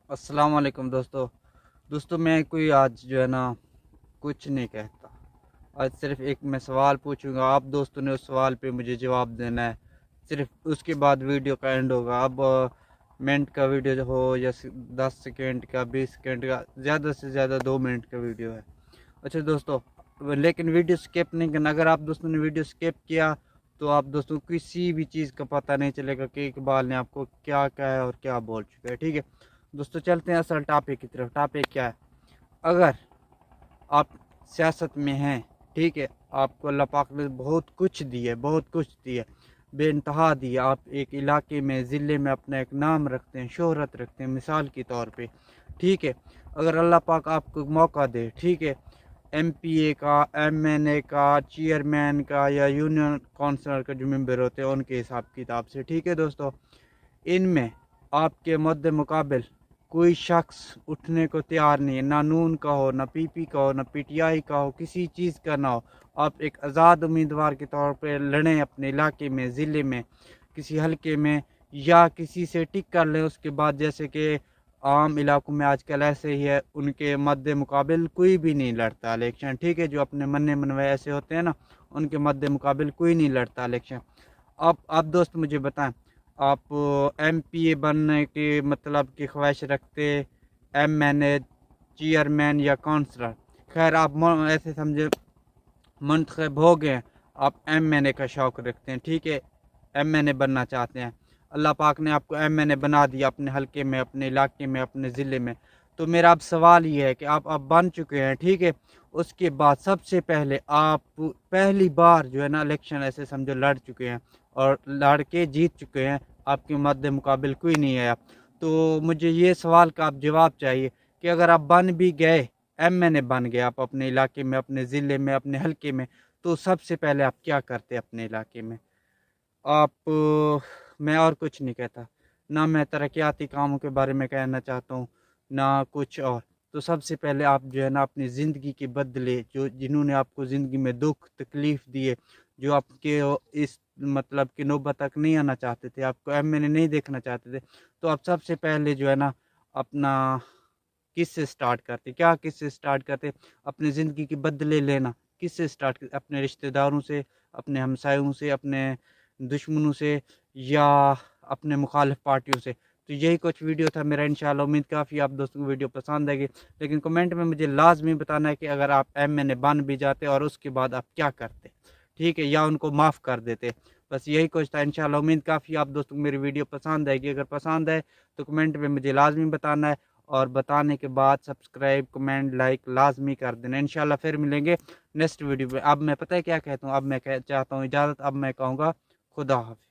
अस्सलाम वालेकुम दोस्तों मैं कोई आज जो है ना कुछ नहीं कहता। आज सिर्फ एक मैं सवाल पूछूंगा, आप दोस्तों ने उस सवाल पे मुझे जवाब देना है। सिर्फ उसके बाद वीडियो का एंड होगा। अब मिनट का वीडियो हो या 10 सेकेंड का, 20 सेकेंड का, ज़्यादा से ज़्यादा 2 मिनट का वीडियो है। अच्छा दोस्तों, लेकिन वीडियो स्किप नहीं करना। अगर आप दोस्तों ने वीडियो स्किप किया तो आप दोस्तों किसी भी चीज़ का पता नहीं चलेगा कि इकबाल ने आपको क्या कहा है और क्या बोल चुका है। ठीक है दोस्तों, चलते हैं असल टॉपिक की तरफ। टॉपिक क्या है? अगर आप सियासत में हैं, ठीक है, आपको अल्लाह पाक ने बहुत कुछ दिया है, बहुत कुछ दिया है, बेइंतहा दिया। आप एक इलाके में, ज़िले में अपना एक नाम रखते हैं, शोहरत रखते हैं, मिसाल के तौर पे। ठीक है, अगर अल्लाह पाक आपको मौका दे, ठीक है, एमपीए का, एमएनए का, चेयरमैन का या यूनियन काउंसिलर का जो मेंबर होते हैं उनके हिसाब किताब से, ठीक है दोस्तों, इनमें आपके मद्दे मुकाबिल कोई शख्स उठने को तैयार नहीं है। ना नून का हो, ना पीपी का हो, ना पीटीआई का हो, किसी चीज़ का ना हो। आप एक आज़ाद उम्मीदवार के तौर पे लड़ें अपने इलाके में, ज़िले में, किसी हलके में, या किसी से टिक कर लें। उसके बाद जैसे कि आम इलाकों में आजकल ऐसे ही है, उनके मद्दे मुकाबिल कोई भी नहीं लड़ता इलेक्शन। ठीक है, जो अपने मन्ने मनवे ऐसे होते हैं ना, उनके मद्दे मुकाबिल कोई नहीं लड़ता इलेक्शन। आप दोस्त मुझे बताएं, आप एमपीए बनने की मतलब की ख्वाहिश रखते, एमएनए, चेयरमैन या काउंसलर? खैर, आप ऐसे समझे मुंतखब हो गए, आप एमएनए का शौक़ रखते हैं, ठीक है, एमएनए बनना चाहते हैं। अल्लाह पाक ने आपको एमएनए बना दिया अपने हलके में, अपने इलाके में, अपने ज़िले में। तो मेरा अब सवाल ये है कि आप अब बन चुके हैं, ठीक है, उसके बाद सबसे पहले आप पहली बार जो है ना इलेक्शन ऐसे समझो लड़ चुके हैं और लड़ के जीत चुके हैं, आपके मद्दे मुकाबिल कोई नहीं आया। तो मुझे ये सवाल का आप जवाब चाहिए कि अगर आप बन भी गए, एमएनए बन गए आप अपने इलाके में, अपने ज़िले में, अपने हलके में, तो सबसे पहले आप क्या करते अपने इलाके में? मैं और कुछ नहीं कहता, ना मैं तरक्याती कामों के बारे में कहना चाहता हूँ, ना कुछ और। तो सबसे पहले आप जो है ना अपनी ज़िंदगी के बदले, जो जिन्होंने आपको ज़िंदगी में दुख तकलीफ़ दिए, जो आपके इस मतलब की नौबत तक नहीं आना चाहते थे, आपको एमएनए नहीं देखना चाहते थे, तो आप सबसे पहले जो है ना अपना किससे स्टार्ट करते? क्या किससे स्टार्ट करते? अपनी ज़िंदगी के बदले लेना किससे स्टार्ट करते? अपने रिश्तेदारों से, अपने हमसायों से, अपने दुश्मनों से, या अपने मुखालिफ पार्टियों से? तो यही कुछ वीडियो था मेरा। इंशाल्लाह उम्मीद काफ़ी आप दोस्तों को वीडियो पसंद आएगी। लेकिन कमेंट में मुझे लाजमी बताना है कि अगर आप एमएनए बन भी जाते और उसके बाद आप क्या करते, ठीक है, या उनको माफ़ कर देते। बस यही कुछ था। इंशाल्लाह उम्मीद काफ़ी आप दोस्तों को मेरी वीडियो पसंद आएगी। अगर पसंद आए तो कमेंट में मुझे लाजमी बताना है, और बताने के बाद सब्सक्राइब, कमेंट, लाइक लाजमी कर देना। इंशाल्लाह फिर मिलेंगे नेक्स्ट वीडियो में। अब मैं पता है क्या कहता हूँ, अब मैं चाहता हूँ इजाज़त। अब मैं कहूँगा खुदा हाफ़िज़।